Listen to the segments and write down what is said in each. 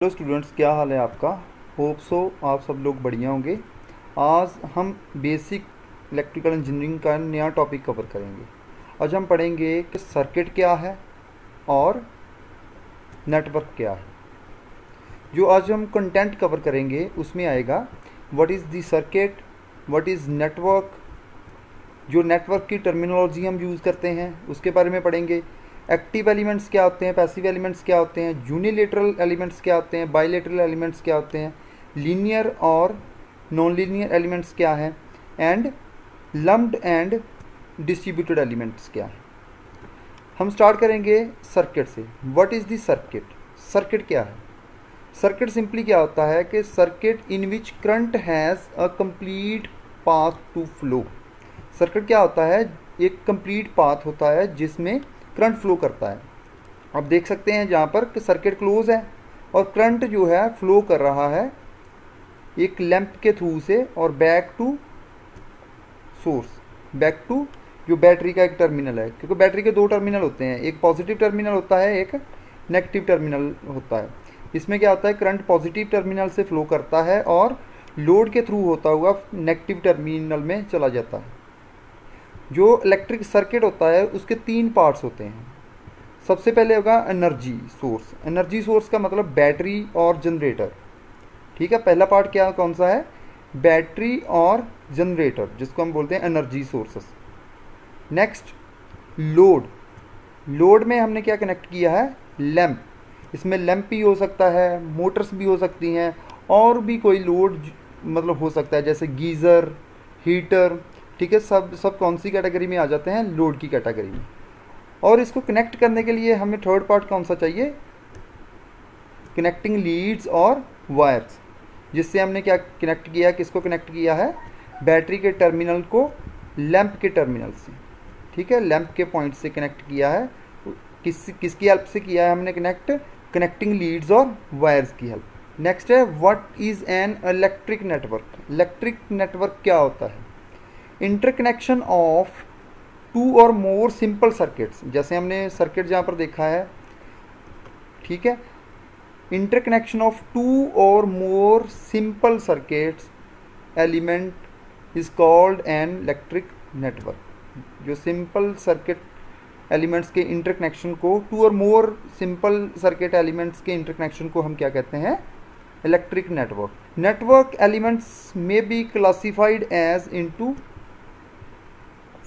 Hello students, क्या हाल है आपका। होप सो आप सब लोग बढ़िया होंगे। आज हम बेसिक इलेक्ट्रिकल इंजीनियरिंग का नया टॉपिक कवर करेंगे। आज हम पढ़ेंगे कि सर्किट क्या है और नेटवर्क क्या है। जो आज हम कंटेंट कवर करेंगे उसमें आएगा what is the circuit, what is network. जो नेटवर्क की टर्मिनोलॉजी हम यूज़ करते हैं उसके बारे में पढ़ेंगे। एक्टिव एलिमेंट्स क्या होते हैं, पैसिव एलिमेंट्स क्या होते हैं, यूनिलेटरल एलिमेंट्स क्या होते हैं, बाइलेटरल एलिमेंट्स क्या होते हैं, लीनियर और नॉन लीनियर एलिमेंट्स क्या हैं, and lumped and distributed elements क्या हैं। हम स्टार्ट करेंगे सर्किट से। What is the circuit. Circuit क्या है। सर्किट सिंपली क्या होता है कि circuit in which current has a complete path to flow. Circuit क्या होता है, एक कंप्लीट पाथ होता है जिसमें करंट फ्लो करता है। आप देख सकते हैं जहाँ पर कि सर्किट क्लोज है और करंट जो है फ्लो कर रहा है एक लैंप के थ्रू से और back to source, back to जो बैटरी का एक टर्मिनल है, क्योंकि बैटरी के दो टर्मिनल होते हैं, एक पॉजिटिव टर्मिनल होता है, एक नेगेटिव टर्मिनल होता है। इसमें क्या होता है, करंट पॉजिटिव टर्मिनल से फ्लो करता है और लोड के थ्रू होता हुआ नेगेटिव टर्मिनल में चला जाता है। जो इलेक्ट्रिक सर्किट होता है उसके तीन पार्ट्स होते हैं। सबसे पहले होगा एनर्जी सोर्स। एनर्जी सोर्स का मतलब बैटरी और जनरेटर। ठीक है, पहला पार्ट क्या कौन सा है, बैटरी और जनरेटर, जिसको हम बोलते हैं energy sources. Next load. Load में हमने क्या कनेक्ट किया है, लैंप। इसमें लैंप भी हो सकता है, मोटर्स भी हो सकती हैं, और भी कोई लोड मतलब हो सकता है जैसे गीज़र, हीटर। ठीक है, सब कौन सी कैटेगरी में आ जाते हैं, लोड की कैटेगरी में। और इसको कनेक्ट करने के लिए हमें थर्ड पार्ट कौन सा चाहिए, कनेक्टिंग लीड्स और वायर्स, जिससे हमने क्या कनेक्ट किया है, किसको कनेक्ट किया है, बैटरी के टर्मिनल को लैंप के टर्मिनल से। ठीक है, लैंप के पॉइंट से कनेक्ट किया है। किसकी हेल्प से किया है हमने कनेक्ट, कनेक्टिंग लीड्स और वायर्स की हेल्प। नेक्स्ट है what is an electric network. Electric network क्या होता है, interconnection of two or more simple circuits. जैसे हमने सर्किट जहाँ पर देखा है, ठीक है, interconnection of two or more simple circuits element is called an electric network. जो सिंपल सर्किट एलिमेंट्स के इंटरकनेक्शन को, two or more simple circuit elements के इंटरकनेक्शन को हम क्या कहते हैं, electric network. Network elements may be classified as into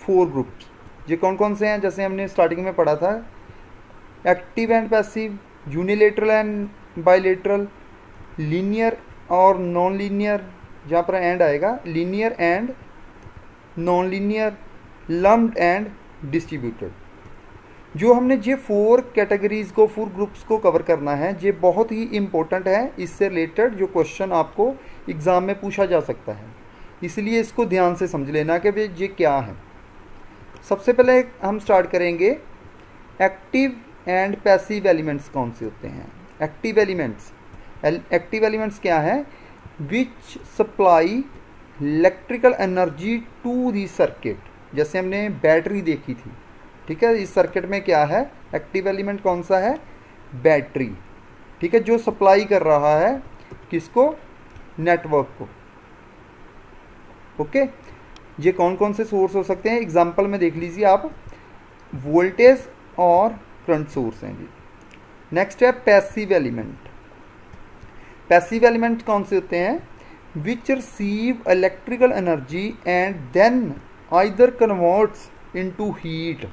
4 groups. ये कौन कौन से हैं, जैसे हमने स्टार्टिंग में पढ़ा था, active and passive, unilateral and bilateral, linear और नॉन लीनियर, जहाँ पर एंड आएगा, linear and non linear, lumped and distributed. जो हमने ये 4 कैटेगरीज को, 4 ग्रुप्स को कवर करना है, ये बहुत ही इम्पोर्टेंट है। इससे रिलेटेड जो क्वेश्चन आपको एग्ज़ाम में पूछा जा सकता है, इसलिए इसको ध्यान से समझ लेना कि भाई ये क्या है। सबसे पहले हम स्टार्ट करेंगे एक्टिव एंड पैसिव एलिमेंट्स कौन से होते हैं। एक्टिव एलिमेंट्स, एक्टिव एलिमेंट्स क्या है, which supply electrical energy to the circuit. जैसे हमने बैटरी देखी थी, ठीक है, इस सर्किट में क्या है, एक्टिव एलिमेंट कौन सा है, बैटरी। ठीक है, जो सप्लाई कर रहा है किसको, नेटवर्क को। ओके, ये कौन कौन से सोर्स हो सकते हैं, एग्जांपल में देख लीजिए आप, वोल्टेज और करंट सोर्स हैं जी। नेक्स्ट है पैसिव एलिमेंट। पैसिव एलिमेंट कौन से होते हैं, which receive electrical energy and then either converts into heat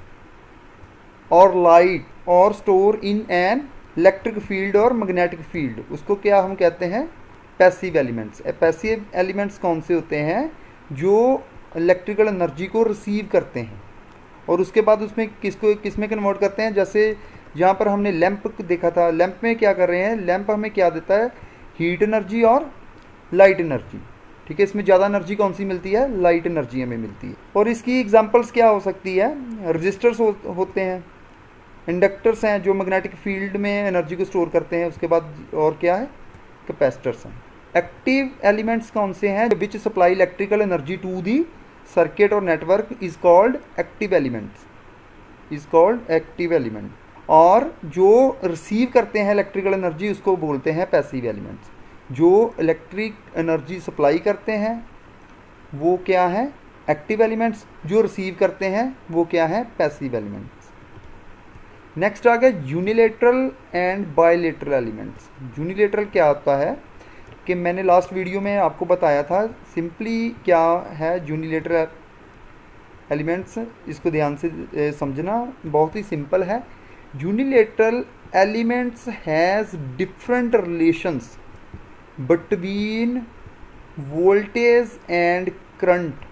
or light or store in an electric field or magnetic field. उसको क्या हम कहते हैं, पैसिव एलिमेंट्स। पैसिव एलिमेंट्स कौन से होते हैं, जो इलेक्ट्रिकल एनर्जी को रिसीव करते हैं और उसके बाद उसमें किसमें कन्वर्ट करते हैं। जैसे जहाँ पर हमने लैंप देखा था, लैंप में क्या कर रहे हैं, लैंप हमें क्या देता है, हीट एनर्जी और लाइट एनर्जी। ठीक है, इसमें ज़्यादा एनर्जी कौन सी मिलती है, लाइट एनर्जी हमें मिलती है। और इसकी एग्जांपल्स क्या हो सकती है, रजिस्टर्स होते हैं, इंडक्टर्स हैं जो मैग्नेटिक फील्ड में एनर्जी को स्टोर करते हैं। उसके बाद और क्या है, कैपेसिटर्स हैं। एक्टिव एलिमेंट्स कौन से हैं, which supply electrical energy to the circuit और network is called active elements, is called active element. और जो रिसीव करते हैं इलेक्ट्रिकल एनर्जी उसको बोलते हैं पैसिव एलिमेंट्स। जो इलेक्ट्रिक एनर्जी सप्लाई करते हैं वो क्या है, एक्टिव एलिमेंट्स। जो रिसीव करते हैं वो क्या है, पैसिव एलिमेंट्स। नेक्स्ट आ गया unilateral and bilateral elements. Unilateral क्या होता है कि मैंने लास्ट वीडियो में आपको बताया था सिंपली क्या है यूनिलेटरल एलिमेंट्स। इसको ध्यान से समझना, बहुत ही सिंपल है। Unilateral elements has different relations between voltage and current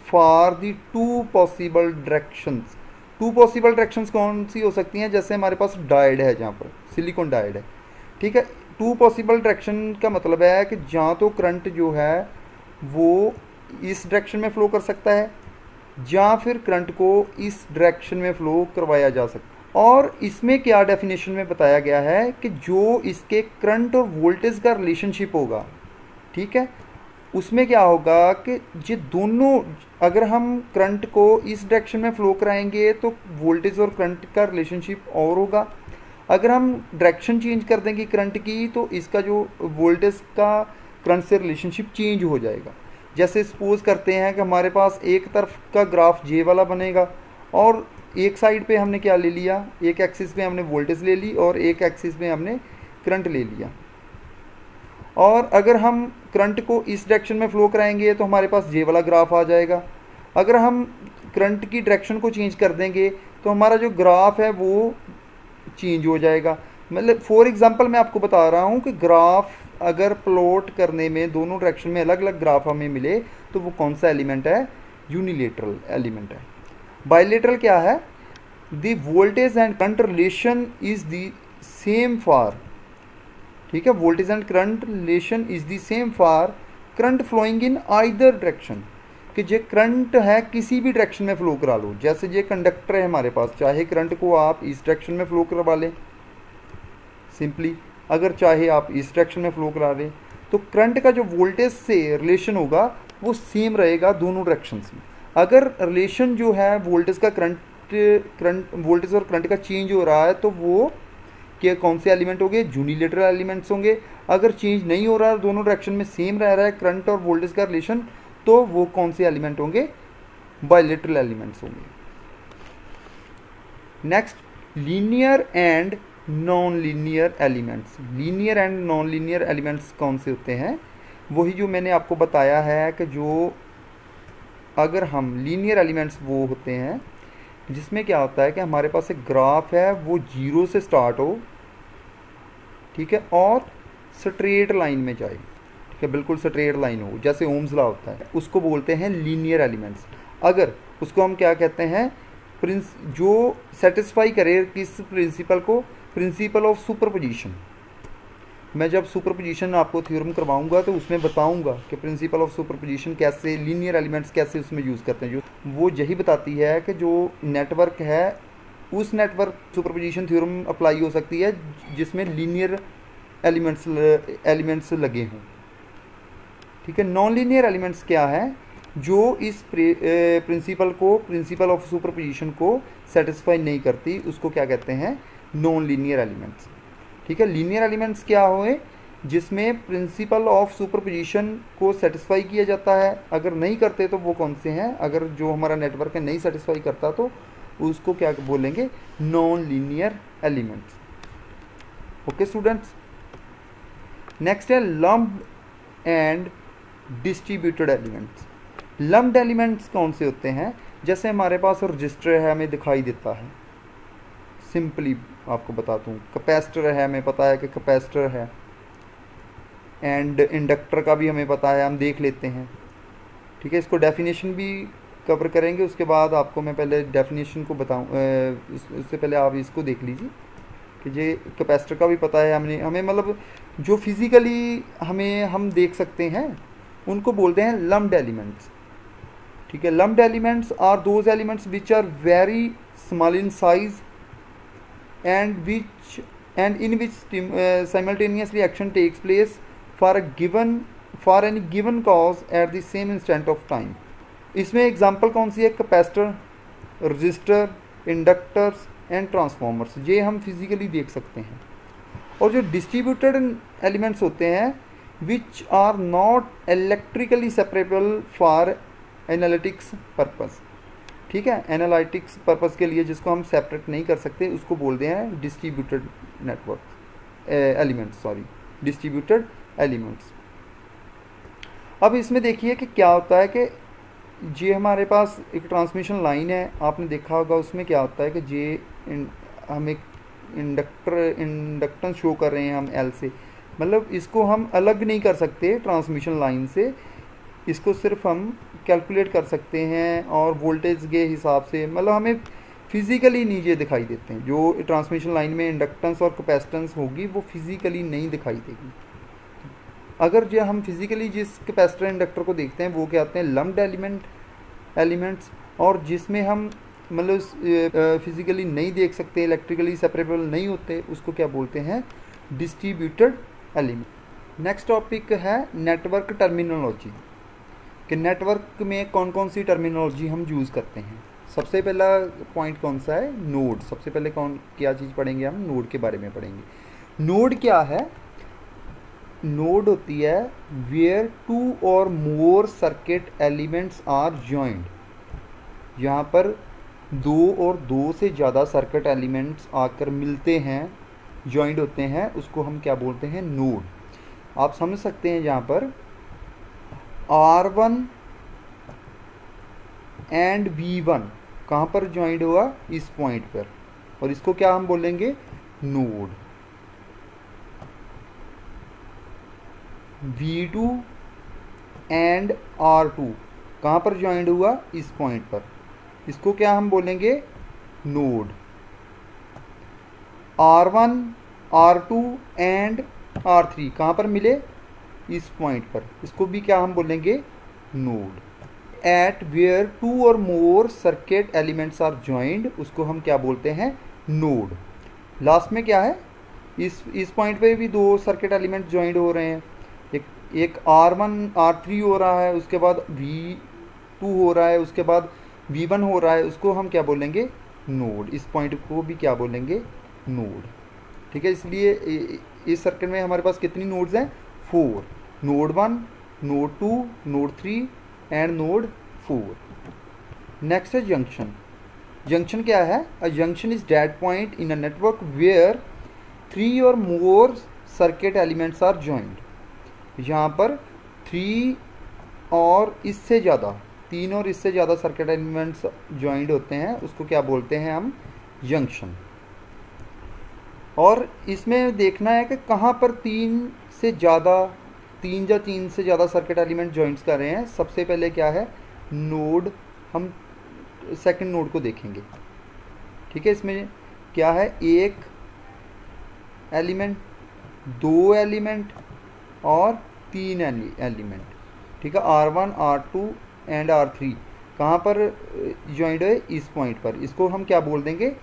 for the two possible directions. Two possible directions कौन सी हो सकती हैं, जैसे हमारे पास डायोड है, जहाँ पर सिलिकॉन डायोड है, ठीक है। टू पॉसिबल डायरेक्शन का मतलब है कि जहाँ तो करंट जो है वो इस डायरेक्शन में फ्लो कर सकता है, या फिर करंट को इस डायरेक्शन में फ्लो करवाया जा सकता है। और इसमें क्या डेफिनेशन में बताया गया है कि जो इसके करंट और वोल्टेज का रिलेशनशिप होगा, ठीक है, उसमें क्या होगा कि ये दोनों, अगर हम करंट को इस डायरेक्शन में फ्लो कराएंगे तो वोल्टेज और करंट का रिलेशनशिप और होगा। अगर हम डायरेक्शन चेंज कर देंगे करंट की तो इसका जो वोल्टेज का करंट से रिलेशनशिप चेंज हो जाएगा। जैसे सपोज करते हैं कि हमारे पास एक तरफ का ग्राफ जे वाला बनेगा और एक साइड पे हमने क्या ले लिया, एक एक्सिस पे हमने वोल्टेज ले ली और एक एक्सिस पे हमने करंट ले लिया। और अगर हम करंट को इस डायरेक्शन में फ्लो कराएंगे तो हमारे पास जे वाला ग्राफ आ जाएगा। अगर हम करंट की डायरेक्शन को चेंज कर देंगे तो हमारा जो ग्राफ है वो चेंज हो जाएगा। मतलब फॉर एग्जांपल मैं आपको बता रहा हूँ कि ग्राफ अगर प्लॉट करने में दोनों डायरेक्शन में अलग अलग ग्राफ हमें मिले तो वो कौन सा एलिमेंट है, यूनिलेटरल एलिमेंट है। बायलेटरल क्या है, the voltage and current relation is the same for, ठीक है, voltage and current relation is the same for current flowing in either direction, कि जे करंट है किसी भी डायरेक्शन में फ्लो करा लो। जैसे ये कंडक्टर है हमारे पास, चाहे करंट को आप इस डायरेक्शन में फ्लो करवा लें सिंपली, अगर चाहे आप इस डायरेक्शन में फ्लो करा लें, तो करंट का जो वोल्टेज से रिलेशन होगा वो सेम रहेगा दोनों डायरेक्शंस में। अगर रिलेशन जो है वोल्टेज का वोल्टेज और करंट का चेंज हो रहा है तो वो क्या, कौन से एलिमेंट होंगे, यूनिलेटरल एलिमेंट्स होंगे। अगर चेंज नहीं हो रहा, दोनों डायरेक्शन में सेम रह रहा है करंट और वोल्टेज का रिलेशन, तो वो कौन से एलिमेंट होंगे, बायलेटरल एलिमेंट्स होंगे। Next, linear and non linear elements. Linear and non linear elements कौन से होते हैं, वही जो मैंने आपको बताया है कि जो अगर हम लीनियर एलिमेंट्स वो होते हैं जिसमें क्या होता है कि हमारे पास एक ग्राफ है वो जीरो से स्टार्ट हो, ठीक है, और स्ट्रेट लाइन में जाए, ठीक है, बिल्कुल स्ट्रेट लाइन हो, जैसे ओम्स लॉ होता है, उसको बोलते हैं लीनियर एलिमेंट्स। अगर उसको हम क्या कहते हैं, जो सेटिस्फाई करे किस प्रिंसिपल को, प्रिंसिपल ऑफ सुपरपोजिशन। मैं जब सुपरपोजिशन आपको थ्योरम करवाऊंगा तो उसमें बताऊंगा कि प्रिंसिपल ऑफ सुपरपोजिशन कैसे, लीनियर एलिमेंट्स कैसे उसमें यूज़ करते हैं। जो वो यही बताती है कि जो नेटवर्क है उस नेटवर्क सुपरपोजिशन थ्योरम अप्लाई हो सकती है जिसमें लीनियर एलिमेंट्स लगे हों, ठीक है। नॉन लीनियर एलिमेंट्स क्या है, जो इस प्रिंसिपल ऑफ सुपरपोजिशन को सेटिस्फाई नहीं करती, उसको क्या कहते हैं, नॉन लीनियर एलिमेंट्स, ठीक है। लीनियर एलिमेंट्स क्या हुए, जिसमें प्रिंसिपल ऑफ सुपरपोजिशन को सेटिस्फाई किया जाता है। अगर नहीं करते तो वो कौन से हैं, अगर जो हमारा नेटवर्क है नहीं सेटिस्फाई करता तो उसको क्या बोलेंगे, non linear elements. Okay students, next है lumped and distributed elements. Lumped elements कौन से होते हैं, जैसे हमारे पास रजिस्टर है, हमें दिखाई देता है, सिंपली आपको बताता हूँ। कैपेसिटर है, हमें पता है कि कैपेसिटर है, एंड इंडक्टर का भी हमें पता है, हम देख लेते हैं, ठीक है। इसको डेफिनेशन भी कवर करेंगे, उसके बाद आपको मैं पहले डेफिनेशन को बताऊँ, उससे पहले आप इसको देख लीजिए कि ये कैपेसिटर का भी पता है हमें मतलब जो फिज़िकली हम देख सकते हैं उनको बोलते हैं लम्प्ड एलिमेंट्स, ठीक है। Lumped elements are those elements which are very small in size and in which simultaneously action takes place for any given cause at the same instant of time। इसमें एग्जांपल कौन सी है, capacitor, register, inductors and transformers, ये हम physically देख सकते हैं। और जो डिस्ट्रीब्यूटेड एलिमेंट्स होते हैं which are not electrically separable for analytics purpose, ठीक है, एनालिटिक्स पर्पस के लिए जिसको हम सेपरेट नहीं कर सकते उसको बोलते हैं distributed network elements, sorry distributed elements. अब इसमें देखिए कि क्या होता है कि ये हमारे पास एक ट्रांसमिशन लाइन है, आपने देखा होगा उसमें क्या होता है कि ये हम एक इंडक्टेंस शो कर रहे हैं हम एल से, मतलब इसको हम अलग नहीं कर सकते ट्रांसमिशन लाइन से, इसको सिर्फ हम कैलकुलेट कर सकते हैं और वोल्टेज के हिसाब से, मतलब हमें फिज़िकली नीचे दिखाई देते हैं। जो ट्रांसमिशन लाइन में इंडक्टेंस और कैपेसिटेंस होगी वो फिज़िकली नहीं दिखाई देगी। अगर जो हम फिज़िकली जिस कैपेसिटर इंडक्टर को देखते हैं वो क्या होते हैं लम्प्ड एलिमेंट्स, और जिसमें हम मतलब फिज़िकली नहीं देख सकते, इलेक्ट्रिकली सेपरेबल नहीं होते, उसको क्या बोलते हैं डिस्ट्रीब्यूटेड एलिमेंट। नेक्स्ट टॉपिक है नेटवर्क टर्मिनोलॉजी, कि नेटवर्क में कौन कौन सी टर्मिनोलॉजी हम यूज़ करते हैं। सबसे पहला पॉइंट कौन सा है, नोड। सबसे पहले क्या चीज़ पढ़ेंगे हम, नोड के बारे में पढ़ेंगे। नोड क्या है, नोड होती है वेयर 2 और more circuit elements are joined, यहाँ पर 2 और 2 से ज़्यादा सर्किट एलिमेंट्स आकर मिलते हैं, जॉइंड होते हैं, उसको हम क्या बोलते हैं नोड। आप समझ सकते हैं यहाँ पर R1 एंड V1 कहाँ पर जॉइंड हुआ, इस पॉइंट पर, और इसको क्या हम बोलेंगे नोड। V2 एंड R2 कहाँ पर जॉइंड हुआ, इस पॉइंट पर, इसको क्या हम बोलेंगे node. R1 R2 and R3 कहाँ पर मिले, इस पॉइंट पर, इसको भी क्या हम बोलेंगे नोड। एट वेयर 2 और more circuit elements are joined, उसको हम क्या बोलते हैं नोड। लास्ट में क्या है, इस पॉइंट पे भी 2 सर्किट एलिमेंट जॉइंड हो रहे हैं, एक R1 R3 हो रहा है, उसके बाद V2 हो रहा है, उसके बाद V1 हो रहा है, उसको हम क्या बोलेंगे नोड। इस पॉइंट को भी क्या बोलेंगे नोड, ठीक है। इसलिए इस सर्किट में हमारे पास कितनी नोड्स हैं 4, node 1, node 2, node 3 and node 4। Next है जंक्शन। जंक्शन क्या है, a junction is that point in a network where 3 or more circuit elements are joined, यहाँ पर 3 और इससे ज़्यादा, 3 और इससे ज़्यादा सर्किट एलिमेंट्स जॉइंड होते हैं, उसको क्या बोलते हैं हम जंक्शन। और इसमें देखना है कि कहाँ पर 3 या 3 से ज़्यादा सर्किट एलिमेंट जॉइंट्स कर रहे हैं। सबसे पहले क्या है नोड, हम सेकंड नोड को देखेंगे, ठीक है। इसमें क्या है, एक एलिमेंट, 2 एलिमेंट और 3 एलिमेंट, ठीक है। R1 R2 एंड R3 कहाँ पर जॉइंड है, इस पॉइंट पर, इसको हम क्या बोल देंगे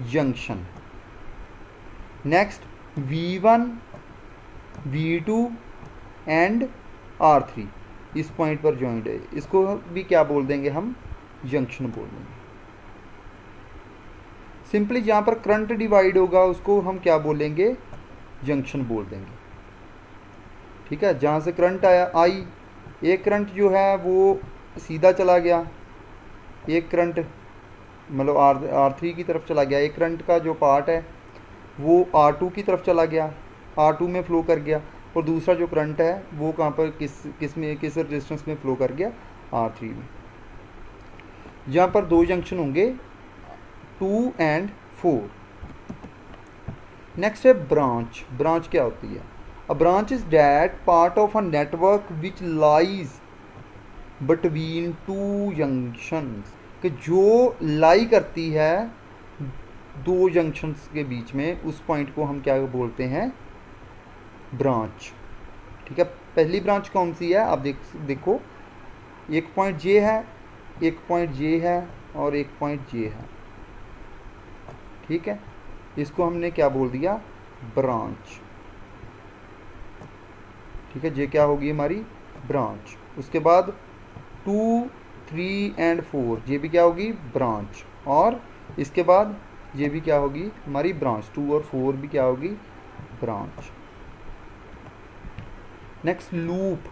junction. Next V1 V2 and R3 इस पॉइंट पर जॉइंड है, इसको भी क्या बोल देंगे हम जंक्शन बोल देंगे। सिंपली जहाँ पर करंट डिवाइड होगा उसको हम क्या बोलेंगे जंक्शन बोल देंगे, ठीक है। जहाँ से करंट आई, एक करंट जो है वो सीधा चला गया, एक करंट मतलब R3 की तरफ चला गया, एक करंट का जो पार्ट है वो R2 की तरफ चला गया, R2 में फ्लो कर गया, और दूसरा जो करंट है वो कहाँ पर किस रेजिस्टेंस में फ्लो कर गया R3 में। जहाँ पर 2 जंक्शन होंगे 2 एंड 4। नेक्स्ट है ब्रांच। ब्रांच क्या होती है, a branch is that part of a network which lies between 2 junctions, कि जो लाई करती है 2 जंक्शंस के बीच में, उस पॉइंट को हम क्या बोलते हैं ब्रांच, ठीक है। पहली ब्रांच कौन सी है, आप देखो एक पॉइंट जे है, एक पॉइंट जे है और एक पॉइंट जे है, ठीक है। इसको हमने क्या बोल दिया ब्रांच, ठीक है। जे क्या होगी हमारी ब्रांच। उसके बाद 2, 3 एंड 4 ये भी क्या होगी ब्रांच, और इसके बाद ये भी क्या होगी हमारी ब्रांच, 2 और 4 भी क्या होगी branch. Next loop,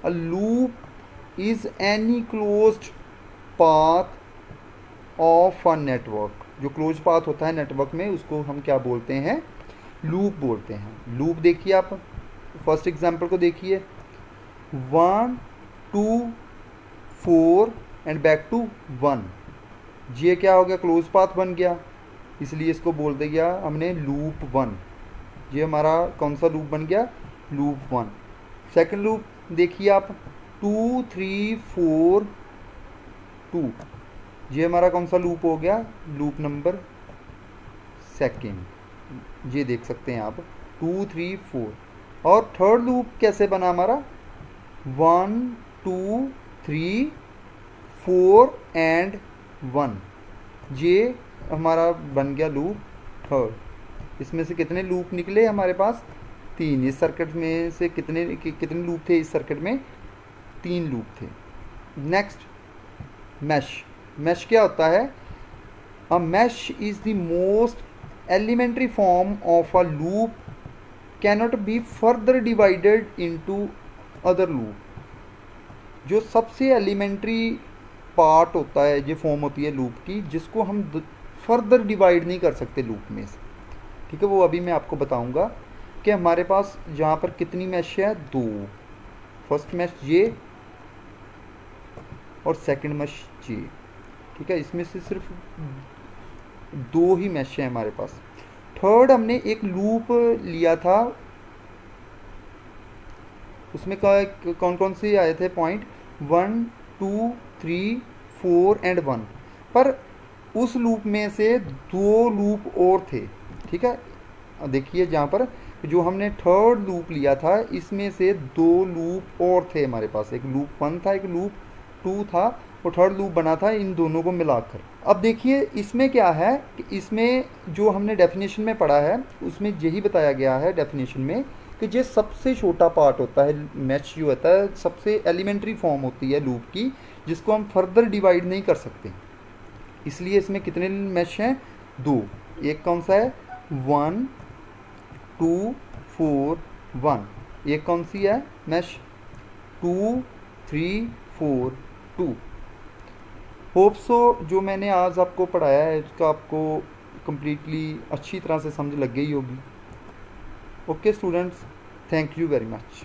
a loop is any closed path of a network. जो क्लोज पाथ होता है नेटवर्क में उसको हम क्या बोलते हैं, लूप बोलते हैं। लूप देखिए आप फर्स्ट एग्जांपल को देखिए, 1 2 4 एंड बैक टू 1, ये क्या हो गया क्लोज पाथ बन गया, इसलिए इसको बोल दिया हमने लूप 1। ये हमारा कौन सा लूप बन गया, लूप 1। सेकंड लूप देखिए आप, 2 3 4 2, ये हमारा कौन सा लूप हो गया, लूप नंबर सेकंड। ये देख सकते हैं आप 2 3 4। और थर्ड लूप कैसे बना हमारा, 1 2 3 4 एंड 1, ये हमारा बन गया लूप थर्ड। इसमें से कितने लूप निकले हमारे पास, 3। इस सर्किट में से कितने लूप थे, इस सर्किट में 3 लूप थे। नेक्स्ट मैश, मैश क्या होता है, a mesh is the most elementary form of a loop cannot be further divided into other loop. जो सबसे एलिमेंट्री पार्ट होता है, जो फॉर्म होती है लूप की, जिसको हम फर्दर डिवाइड नहीं कर सकते लूप में से, ठीक है। वो अभी मैं आपको बताऊंगा कि हमारे पास यहाँ पर कितनी मैश है, 2। फर्स्ट मैश ये और सेकंड मैश ये, ठीक है। इसमें से सिर्फ 2 ही मैश है हमारे पास। थर्ड हमने एक लूप लिया था, उसमें कौन कौन से आए थे पॉइंट, 1 2 3 4 एंड 1, पर उस लूप में से 2 लूप और थे, ठीक है। देखिए जहाँ पर जो हमने थर्ड लूप लिया था, इसमें से 2 लूप और थे हमारे पास, एक लूप 1 था, एक लूप 2 था, और थर्ड लूप बना था इन दोनों को मिलाकर। अब देखिए इसमें क्या है कि इसमें जो हमने डेफिनेशन में पढ़ा है उसमें यही बताया गया है डेफिनेशन में कि ये सबसे छोटा पार्ट होता है, मैश जो होता है सबसे एलिमेंट्री फॉर्म होती है लूप की, जिसको हम फर्दर डिवाइड नहीं कर सकते। इसलिए इसमें कितने मैश हैं, 2। एक कौन सा है, 1 2 4 1। एक कौन सी है मैश, 2 3 4 2। होप सो जो मैंने आज आपको पढ़ाया है उसका आपको कम्प्लीटली अच्छी तरह से समझ लग गई होगी। Okay students, thank you very much.